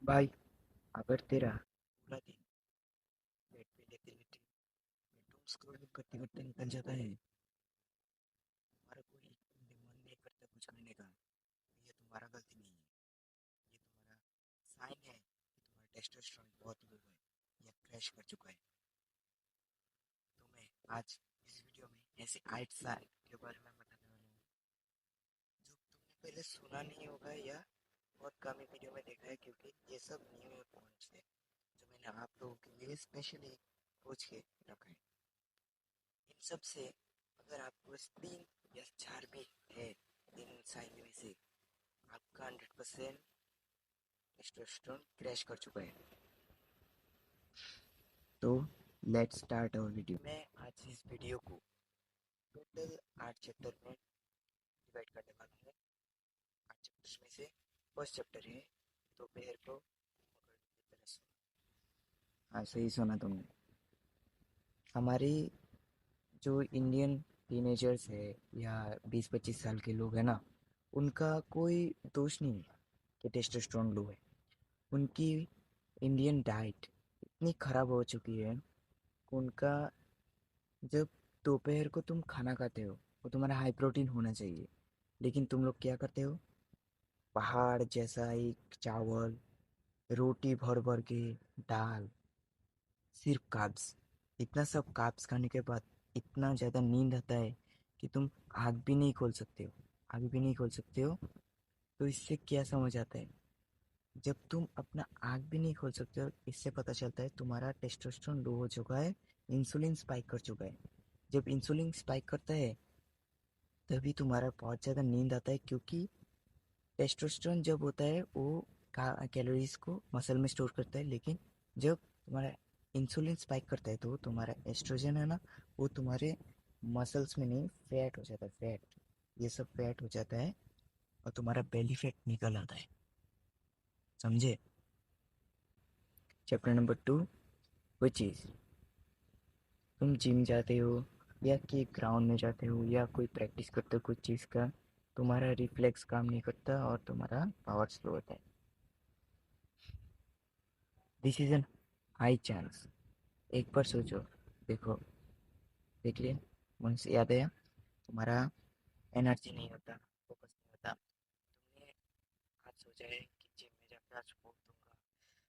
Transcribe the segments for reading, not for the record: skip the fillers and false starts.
भाई, अगर तेरा पूरा दिन बेड पे लेटे लेटे डूम स्क्रॉलिंग करते करते निकल जाता है, तुम्हारा कोई मन नहीं करता कुछ करने का, तो ये तुम्हारा गलती नहीं है। ये तुम्हारा साइन है कि तुम्हारा टेस्टोस्टेरोन बहुत लो है या क्रैश कर चुका है। तो मैं आज इस वीडियो में ऐसे 8 साल के बारे में बताने वाला हूँ जो तुमने पहले सुना नहीं होगा या बहुत कम ही वीडियो में देखा है, क्योंकि ये सब न्यू पॉइंट्स है जो मैंने आप लोगों के लिए स्पेशली खोज के रखा है। इन सब से अगर आपको 3 या 4 भी है, इन साइन में से आपका 100% टेस्टोस्टेरोन क्रैश कर चुका है। तो लेट्स स्टार्ट अवर वीडियो। मैं आज इस वीडियो को टोटल 8 चैप्टर में डिवाइड करने वाला हूँ। 8 चैप्टर्स में से फर्स्ट चैप्टर है दोपहर को मकर की तरह सोना। हाँ, सही सुना तुमने। हमारी जो इंडियन टीनेजर्स है या 20-25 साल के लोग हैं ना, उनका कोई दोष नहीं है कि टेस्टोस्टेरोन लो है। उनकी इंडियन डाइट इतनी खराब हो चुकी है कि उनका जब दोपहर को तुम खाना खाते हो वो तुम्हारा हाई प्रोटीन होना चाहिए, लेकिन तुम लोग क्या करते हो? पहाड़ जैसा एक चावल, रोटी भर भर के, दाल, सिर्फ कार्ब्स। इतना सब कार्ब्स खाने के बाद इतना ज़्यादा नींद आता है कि तुम आँख भी नहीं खोल सकते हो। आँख भी नहीं खोल सकते हो। तो इससे क्या समझ आता है? जब तुम अपना आँख भी नहीं खोल सकते हो, इससे पता चलता है तुम्हारा टेस्टोस्टेरोन लो हो चुका है, इंसुलिन स्पाइक कर चुका है। जब इंसुलिन स्पाइक करता है तभी तुम्हारा बहुत ज़्यादा नींद आता है, क्योंकि टेस्टोस्टेरोन जब होता है वो कैलोरीज को मसल में स्टोर करता है, लेकिन जब तुम्हारा इंसुलिन स्पाइक करता है तो तुम्हारा एस्ट्रोजन है ना, वो तुम्हारे मसल्स में नहीं, फैट हो जाता है, फैट। ये सब फैट हो जाता है और तुम्हारा बेली फैट निकल आता है। समझे? चैप्टर नंबर 2, विच इज, तुम जिम जाते हो या कि ग्राउंड में जाते हो या कोई प्रैक्टिस करते हो कुछ चीज़ का, तुम्हारा रिफ्लेक्स काम नहीं करता और तुम्हारा पावर स्लो होता है। This is N high chance. एक बार सोचो, देखो, देख लिया, मन से याद आया, तुम्हारा एनर्जी नहीं होता, फोकस नहीं होता। तुमने आज सोचा है कि जिम में जाकर आज बोल दूंगा,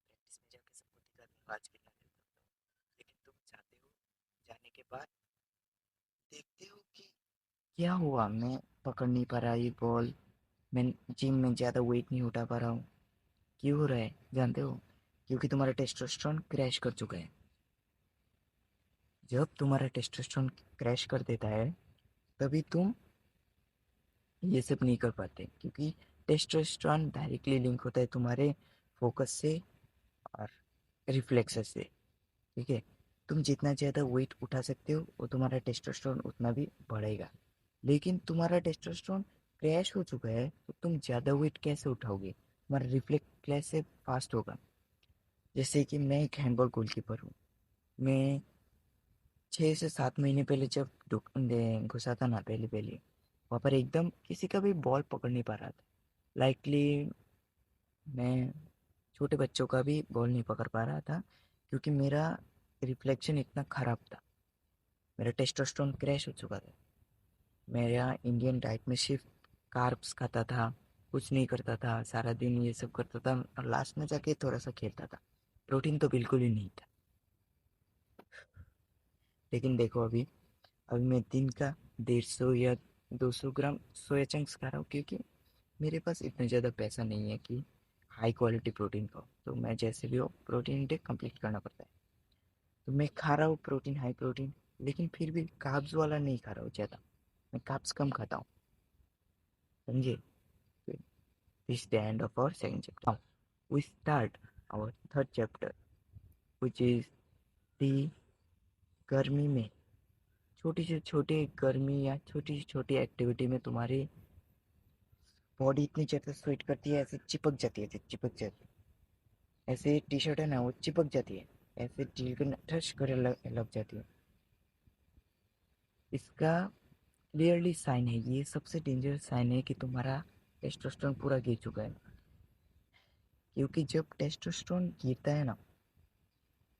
प्रैक्टिस में जाकर सबको दिखा दूंगा आज कितना दिन करता हूँ, लेकिन तुम जाते हो, जाने के बाद देखते हो कि क्या हुआ, मैं पकड़ नहीं पा रहा ये बॉल, मैं जिम में ज़्यादा वेट नहीं उठा पा रहा हूँ। क्यों हो रहा है जानते हो? क्योंकि तुम्हारा टेस्टोस्टेरोन क्रैश कर चुका है। जब तुम्हारा टेस्टोस्टेरोन क्रैश कर देता है तभी तुम ये सब नहीं कर पाते, क्योंकि टेस्टोस्टेरोन डायरेक्टली लिंक होता है तुम्हारे फोकस से और रिफ्लेक्सेस से। ठीक है? तुम जितना ज़्यादा वेट उठा सकते हो वो तुम्हारा टेस्टोस्टेरोन उतना भी बढ़ेगा, लेकिन तुम्हारा टेस्टोस्टेरोन क्रैश हो चुका है तो तुम ज़्यादा वेट कैसे उठाओगे? तुम्हारा रिफ्लेक्स कैसे फास्ट होगा? जैसे कि मैं एक हैंडबॉल गोलकीपर हूँ। मैं 6 से 7 महीने पहले जब घुसा था ना, पहले पहले वहाँ पर एकदम किसी का भी बॉल पकड़ नहीं पा रहा था। लाइकली मैं छोटे बच्चों का भी बॉल नहीं पकड़ पा रहा था, क्योंकि मेरा रिफ्लेक्शन इतना ख़राब था। मेरा टेस्टोस्टेरोन क्रैश हो चुका था। मेरा इंडियन डाइट में सिर्फ कार्ब्स खाता था, कुछ नहीं करता था, सारा दिन ये सब करता था और लास्ट में जाके थोड़ा सा खेलता था। प्रोटीन तो बिल्कुल ही नहीं था। लेकिन देखो अभी, अभी मैं दिन का 150 या 200 ग्राम सोया चंक्स खा रहा हूँ, क्योंकि मेरे पास इतना ज़्यादा पैसा नहीं है कि हाई क्वालिटी प्रोटीन खाओ, तो मैं जैसे भी हो प्रोटीन इंटेक कंप्लीट करना पड़ता है। तो मैं खा रहा हूँ प्रोटीन, हाई प्रोटीन, लेकिन फिर भी कार्ब्स वाला नहीं खा रहा हूँ ज़्यादा। मैं कार्ब्स कम खाता हूँ। समझे? This the end of our second chapter. Now we start our third chapter, which is the गर्मी में, छोटी से छोटी गर्मी या छोटी से छोटी एक्टिविटी में तुम्हारी बॉडी इतनी ज़्यादा स्वेट करती है, ऐसे चिपक जाती है, ऐसे चिपक जाती है, ऐसे टी शर्ट है ना वो चिपक जाती है, ऐसे ढील कर ठस कर लग जाती है। इसका क्लियरली साइन है, ये सबसे डेंजरस साइन है कि तुम्हारा टेस्टोस्टेरोन पूरा गिर चुका है। क्योंकि जब टेस्टोस्टेरोन गिरता है ना,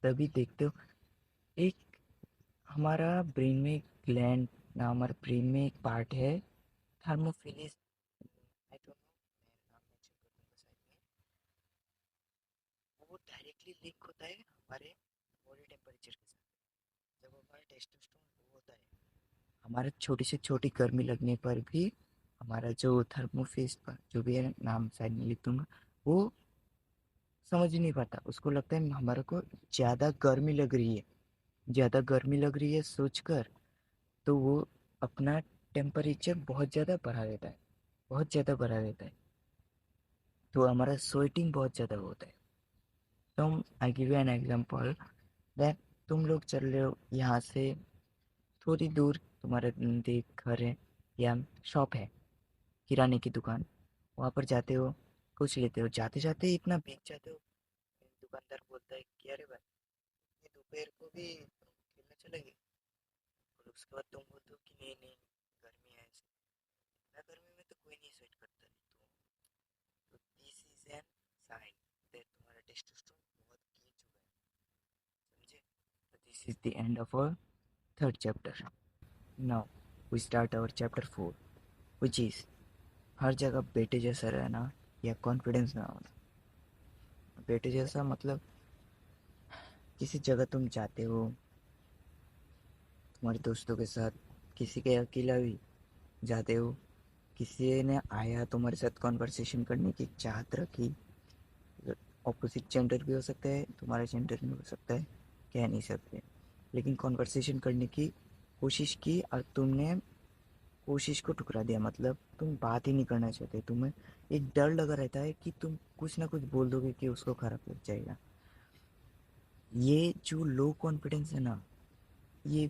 तभी देखते हो एक हमारा ब्रेन में एक ग्लैंड ना, हमारे ब्रेन में एक पार्ट है थर्मोफिलिस, आई डोंट नो, मैं नाम मेंशन कर दूंगा साइड में। वो डायरेक्टली लिंक होता है हमारे बॉडी टेम्परेचर के साथ। जब हमारा टेस्टोस्टेरोन लो होता है, हमारा छोटी से छोटी गर्मी लगने पर भी हमारा जो थर्मोफिस्ट पर जो भी है नाम साइड में लिख दूंगा, वो समझ ही नहीं पाता। उसको लगता है हमारे को ज़्यादा गर्मी लग रही है, ज़्यादा गर्मी लग रही है सोचकर, तो वो अपना टेम्परेचर बहुत ज़्यादा बढ़ा देता है, बहुत ज़्यादा बढ़ा देता है। तो हमारा स्वेटिंग बहुत ज़्यादा होता है। तुम I give you an example that तुम लोग चल रहे हो यहाँ से थोड़ी दूर, तुम्हारे देख घर है या शॉप है, किराने की दुकान, वहाँ पर जाते हो, कुछ लेते हो, जाते जाते इतना भीग जाते हो, दुकानदार बोलता है कि अरे भाई ये दोपहर को भी खेलने चलेंगे। और उसके बाद तुम बोलते हो कि नहीं नहीं, गर्मी है ऐसे, इतना गर्मी में तो कोई नहीं स्वेट करता। तो this is an sign that तुम्हारा टेस्टोस्टेरोन बहुत गिर चुका है, समझे? तो this is the end of our third chapter. Now we start our chapter 4, which is हर जगह बेटे जैसा रहना या कॉन्फिडेंस ना होना। बेटे जैसा मतलब किसी जगह तुम जाते हो तुम्हारे दोस्तों के साथ, किसी के अकेला भी जाते हो, किसी ने आया तुम्हारे साथ कॉन्वर्सेशन करने की चाहत रखी, ऑपोजिट जेंडर भी हो सकता है, तुम्हारा जेंडर भी हो सकता है, कह नहीं सकते, लेकिन कॉन्वर्सेशन करने की कोशिश की और तुमने कोशिश को ठुकरा दिया, मतलब तुम बात ही नहीं करना चाहते, तुम्हें एक डर लगा रहता है कि तुम कुछ ना कुछ बोल दोगे कि उसको खराब लग जाएगा। ये जो लो कॉन्फिडेंस है ना, ये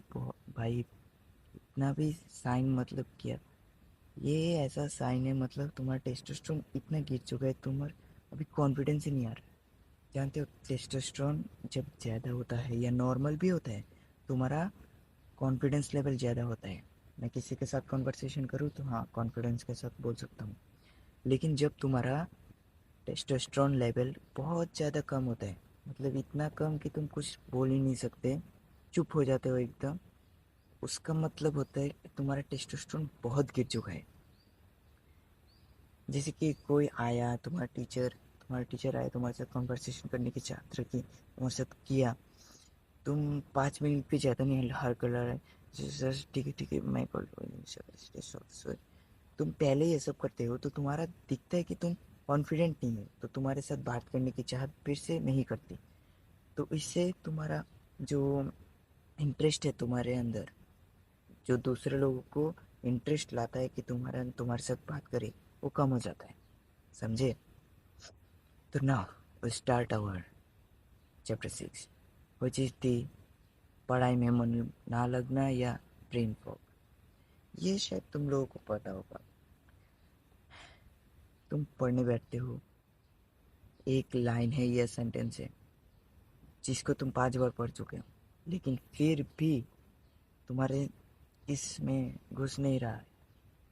भाई इतना भी साइन मतलब क्या, ये ऐसा साइन है मतलब तुम्हारा टेस्टोस्टेरोन इतना गिर चुका है, तुम्हारा अभी कॉन्फिडेंस ही नहीं आ रहा। जानते हो टेस्टोस्टेरोन जब ज़्यादा होता है या नॉर्मल भी होता है, तुम्हारा कॉन्फिडेंस लेवल ज़्यादा होता है। मैं किसी के साथ कॉन्वर्सेशन करूँ तो हाँ कॉन्फिडेंस के साथ बोल सकता हूँ, लेकिन जब तुम्हारा टेस्टोस्टेरोन लेवल बहुत ज़्यादा कम होता है, मतलब इतना कम कि तुम कुछ बोल ही नहीं सकते, चुप हो जाते हो एकदम, उसका मतलब होता है कि तुम्हारा टेस्टोस्टेरोन बहुत गिर चुका है। जैसे कि कोई आया, तुम्हारा टीचर आया, तुम्हारे साथ कॉन्वर्सेशन करने की चाहत रखी, तुम्हारे साथ किया, तुम 5 मिनट भी ज़्यादा नहीं हर कलर है, सर ठीक है मैं कर लूँगी सर। तुम पहले ये सब करते हो तो तुम्हारा दिखता है कि तुम कॉन्फिडेंट नहीं हो, तो तुम्हारे साथ बात करने की चाहत फिर से नहीं करती। तो इससे तुम्हारा जो इंटरेस्ट है तुम्हारे अंदर, जो दूसरे लोगों को इंटरेस्ट लाता है कि तुम्हारे साथ बात करे, वो कम हो जाता है, समझे? तो now start our chapter 6, which is the पढ़ाई में मन ना लगना या ब्रेन फॉग। ये शायद तुम लोगों को पता होगा। तुम पढ़ने बैठते हो, एक लाइन है या सेंटेंस है जिसको तुम 5 बार पढ़ चुके हो, लेकिन फिर भी तुम्हारे इसमें घुस नहीं रहा है।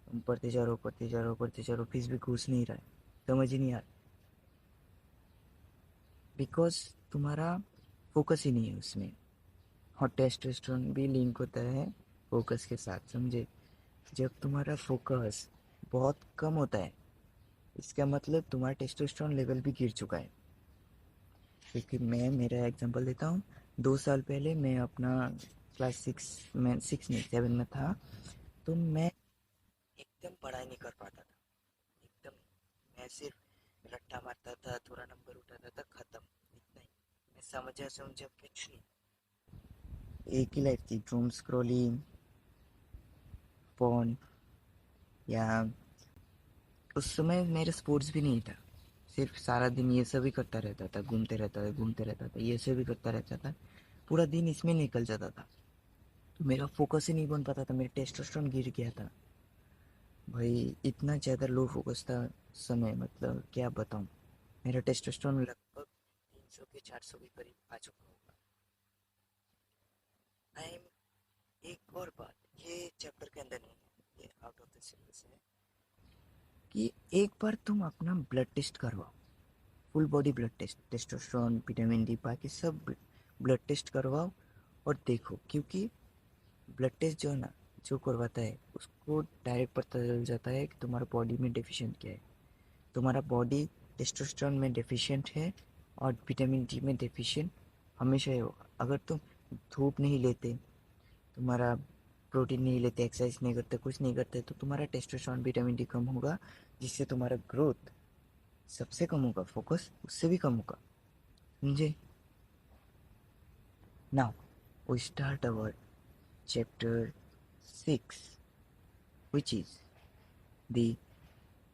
तुम पढ़ते जा रहे हो पढ़ते जा रहे हो पढ़ते जा रहे हो, फिर भी घुस नहीं रहा है, समझ ही नहीं आ रहा, बिकॉज तुम्हारा फोकस ही नहीं है उसमें। और टेस्टोस्टेरोन भी लिंक होता है फोकस के साथ, समझे? जब तुम्हारा फोकस बहुत कम होता है, इसका मतलब तुम्हारा टेस्टोस्टेरोन लेवल भी गिर चुका है। क्योंकि मैं मेरा एग्जांपल देता हूँ, 2 साल पहले मैं अपना क्लास 6 नहीं 7 में था, तो मैं एकदम पढ़ाई नहीं कर पाता था, एकदम। मैं सिर्फ रट्टा मारता था, थोड़ा नंबर उठाता था, खत्म, इतना ही। मैं समझा कुछ नहीं। एक ही लाइफ थी, डूम स्क्रॉलिंग, फोन, या उस समय मेरे स्पोर्ट्स भी नहीं था, सिर्फ सारा दिन ये सब ही करता रहता था, घूमते रहता था, ये सब ही करता रहता था, पूरा दिन इसमें निकल जाता था। तो मेरा फोकस ही नहीं बन पाता था, मेरा टेस्टोस्टेरोन गिर गया था भाई, इतना ज़्यादा लो फोकस था समय, मतलब क्या बताऊँ। मेरा टेस्टोस्टेरोन लगभग 300 के 400 के करीब आ चुका होगा। आई एम एक और बात, ये चैप्टर के अंदर नहीं है, ये आउट ऑफ द सिलेबस है, कि एक बार तुम अपना ब्लड टेस्ट करवाओ, full body blood test, testosterone, vitamin D, बाकी सब ब्लड टेस्ट करवाओ और देखो, क्योंकि ब्लड टेस्ट जो है ना, जो करवाता है उसको डायरेक्ट पता चल जाता है कि तुम्हारा बॉडी में डेफिशिएंट क्या है। तुम्हारा बॉडी टेस्टोस्टेरोन में डेफिशिएंट है और विटामिन डी में डेफिशिएंट हमेशा ही होगा। अगर तुम धूप नहीं लेते, तुम्हारा प्रोटीन नहीं लेते, एक्सरसाइज नहीं करते, कुछ नहीं करते, तो तुम्हारा टेस्टोस्टेरोन विटामिन डी कम होगा, जिससे तुम्हारा ग्रोथ सबसे कम होगा, फोकस उससे भी कम होगा। समझे? Now we start our chapter 6, which is the.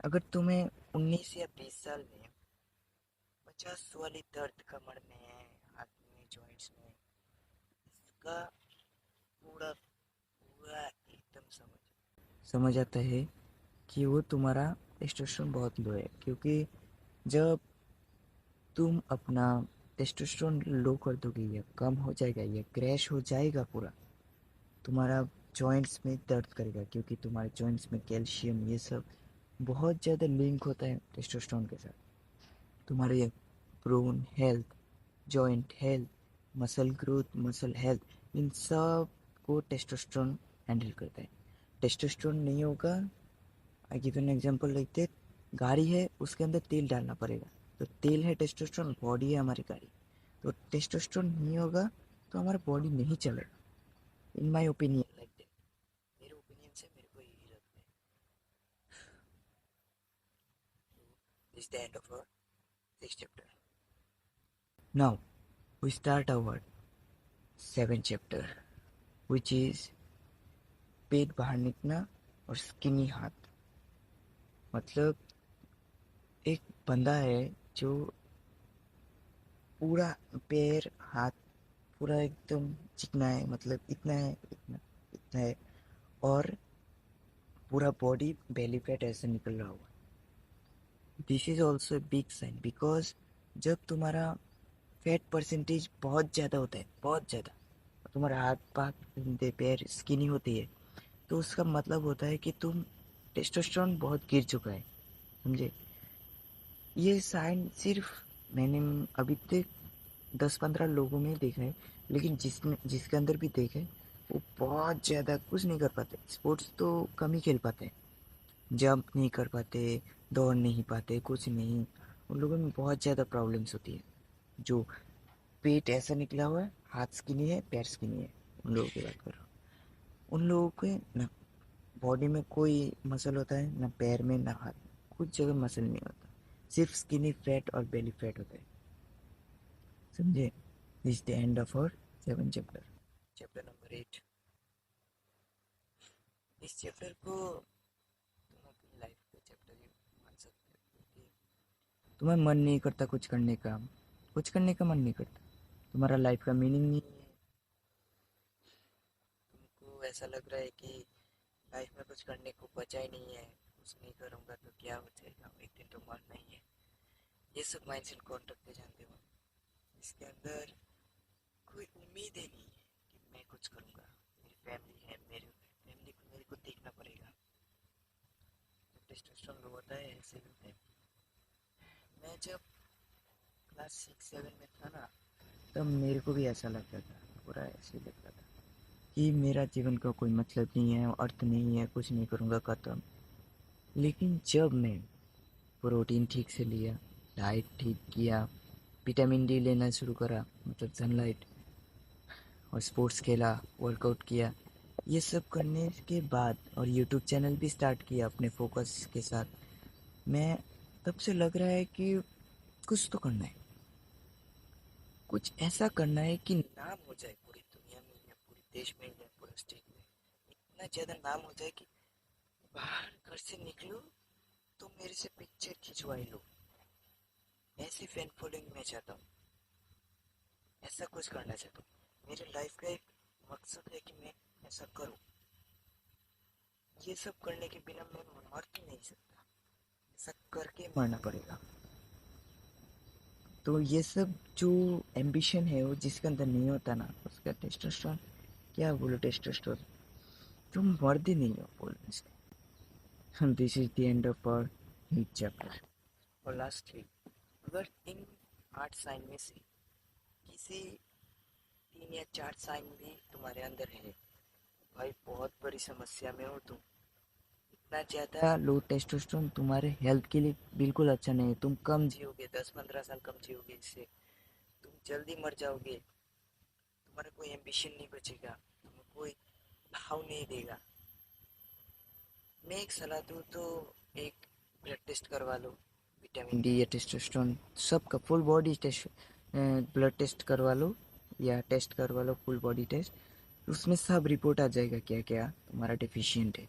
अगर तुम्हें 19 या 20 साल में 50 वाली दर्द कमर में, हाथ में, जॉइंट्स में, इसका पूरा पूरा एकदम समझ आता है कि वो तुम्हारा टेस्टोस्टेरोन बहुत लो है। क्योंकि जब तुम अपना टेस्टोस्टेरोन लो कर दोगे या कम हो जाएगा या क्रैश हो जाएगा पूरा, तुम्हारा जॉइंट्स में दर्द करेगा, क्योंकि तुम्हारे जॉइंट्स में कैल्शियम ये सब बहुत ज़्यादा लिंक होता है टेस्टोस्टेरोन के साथ। तुम्हारे bone health, joint health, muscle growth, muscle health, इन सब को टेस्टोस्टेरोन हैंडल करता है। टेस्टोस्टेरोन नहीं होगा, I give an example like that, गाड़ी है उसके अंदर तेल डालना पड़ेगा, तो तेल है टेस्टोस्टेरोन, बॉडी है हमारी गाड़ी। तो टेस्टोस्टेरोन नहीं होगा तो हमारा बॉडी नहीं चलेगा, in my opinion like that. मेरे ओपिनियन से मेरे को यही लगता है। This the end of our 6th chapter. Now we start our 7th chapter, which is पेट बाहर निकलना और स्किनी हाथ। मतलब एक बंदा है जो पूरा पैर हाथ पूरा एकदम चिकना है, मतलब इतना है, इतना है, और पूरा बॉडी बेली फैट ऐसे निकल रहा हुआ। This is also a big sign, because जब तुम्हारा फैट परसेंटेज बहुत ज़्यादा होता है, बहुत ज़्यादा, तुम्हारा हाथ पाथ पैर स्किनी होती है, तो उसका मतलब होता है कि तुम टेस्टोस्टेरोन बहुत गिर चुका है। समझे? ये साइन सिर्फ मैंने अभी तक 10-15 लोगों में देखा है, लेकिन जिसके अंदर भी देखा है वो बहुत ज़्यादा कुछ नहीं कर पाते, स्पोर्ट्स तो कम ही खेल पाते हैं, जंप नहीं कर पाते, दौड़ नहीं पाते, कुछ नहीं। उन लोगों में बहुत ज़्यादा प्रॉब्लम्स होती है। जो पेट ऐसा निकला हुआ है, हाथ स्किनी है, पैर स्किनी है, उन लोगों की बात कर रहा हूँ। उन लोगों के ना बॉडी में कोई मसल होता है, ना पैर में, ना हाथ में, कुछ जगह मसल नहीं होता, सिर्फ स्किनी फैट और बेली फैट होता है। समझे? This the end of our 7 चैप्टर। Chapter number 8। इस चैप्टर को तुम अपनी लाइफ का चैप्टर ही मान सकते हो, क्योंकि तुम्हें मन नहीं करता कुछ करने का, कुछ करने का मन नहीं करता, तुम्हारा लाइफ का मीनिंग नहीं है, तुमको ऐसा लग रहा है कि लाइफ में कुछ करने को बचा ही नहीं है, कुछ नहीं करूँगा तो क्या हो जाएगा, एक दिन तो मरना ही है। ये सब माइंडसेट कौन रखते जानते हो? इसके अंदर कोई उम्मीद ही नहीं है कि मैं कुछ करूँगा, मेरी फैमिली है, मेरे फैमिली को मेरे को देखना पड़ेगा। जब टेस्टोस्टेरोन लो होता है ऐसे ही होता है। मैं जब क्लास 6-7 में था ना, तब मेरे को भी ऐसा लगता था, पूरा ऐसे ही लगता था कि मेरा जीवन का कोई मतलब नहीं है, अर्थ नहीं है, कुछ नहीं करूँगा, खत्म। लेकिन जब मैं प्रोटीन ठीक से लिया, डाइट ठीक किया, विटामिन डी लेना शुरू करा, मतलब सनलाइट, और स्पोर्ट्स खेला, वर्कआउट किया, ये सब करने के बाद, और यूट्यूब चैनल भी स्टार्ट किया अपने फोकस के साथ, मैं तब से लग रहा है कि कुछ तो करना है, कुछ ऐसा करना है कि नाम हो जाए पूरी दुनिया में या पूरे देश में या पूरे स्टेट में, इतना ज़्यादा नाम हो जाए कि बाहर घर से निकलो तो मेरे से पिक्चर खिंचवाई लो। ऐसी फैन फॉलोइंग मैं चाहता हूँ, ऐसा कुछ करना चाहता हूँ। मेरे लाइफ का एक मकसद है कि मैं ऐसा करूँ। ये सब करने के बिना मैं मर ही नहीं सकता, ऐसा करके मरना पड़ेगा। तो ये सब जो एम्बिशन है वो जिसके अंदर नहीं होता ना, उसका टेस्टोस्टेरोन, क्या बोलो टेस्टोस्टेरोन, तुम मर्द ही नहीं हो बोलने से। This is the end of our 8th chapter. और लास्टली अगर इन 8 साइन में से किसी 3 या 4 साइन भी तुम्हारे अंदर है, भाई बहुत बड़ी समस्या में हो तुम। इतना ज़्यादा लो टेस्टोस्टेरोन तुम्हारे हेल्थ के लिए बिल्कुल अच्छा नहीं है। तुम कम जियोगे, 10-15 साल कम जियोगे, इससे तुम जल्दी मर जाओगे। तुम्हारा कोई एम्बिशन नहीं बचेगा, तुम्हें कोई भाव नहीं देगा। मैं एक सलाह दूँ तो एक ब्लड टेस्ट करवा लो, विटामिन डी या टेस्टोस्टेरोन सबका full body test, blood test करवा लो या टेस्ट करवा लो, फुल बॉडी टेस्ट। उसमें सब रिपोर्ट आ जाएगा क्या क्या तुम्हारा डिफिशियंट है।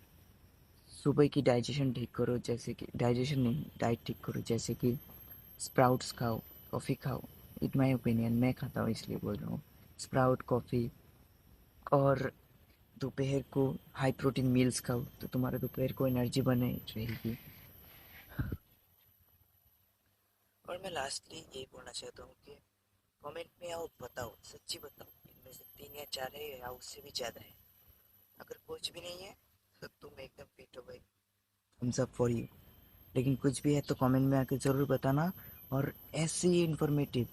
सुबह की डाइजेशन ठीक करो, जैसे कि डाइजेशन नहीं, डाइट ठीक करो, जैसे कि स्प्राउट्स खाओ, कॉफ़ी खाओ। इन माई ओपिनियन, मैं खाता हूँ इसलिए बोल रहा हूँ। स्प्राउट, कॉफ़ी, और दोपहर को हाई प्रोटीन मील्स खाओ तो तुम्हारा दोपहर को एनर्जी बने रहेगी। और मैं लास्टली ये बोलना चाहता हूँ कि कमेंट में आओ, बताओ, सच्ची बताओ, इनमें से 3 या 4 है या उससे भी ज़्यादा है। अगर कुछ भी नहीं है तो तुम एकदम फिट हो भाई, थम्स अप फॉर यू। लेकिन कुछ भी है तो कमेंट में आके ज़रूर बताना। और ऐसे ही इन्फॉर्मेटिव,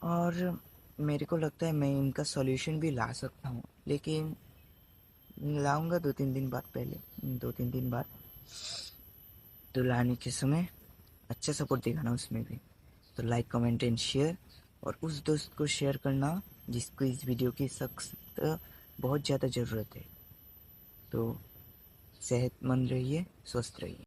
और मेरे को लगता है मैं इनका सॉल्यूशन भी ला सकता हूँ, लेकिन लाऊंगा 2-3 दिन बाद, पहले 2-3 दिन बाद। तो लाने के समय अच्छा सपोर्ट दिखाना उसमें भी। तो लाइक, कमेंट एंड शेयर, और उस दोस्त को शेयर करना जिसको इस वीडियो की सख्त बहुत ज़्यादा ज़रूरत है। तो सेहतमंद रहिए, स्वस्थ रहिए।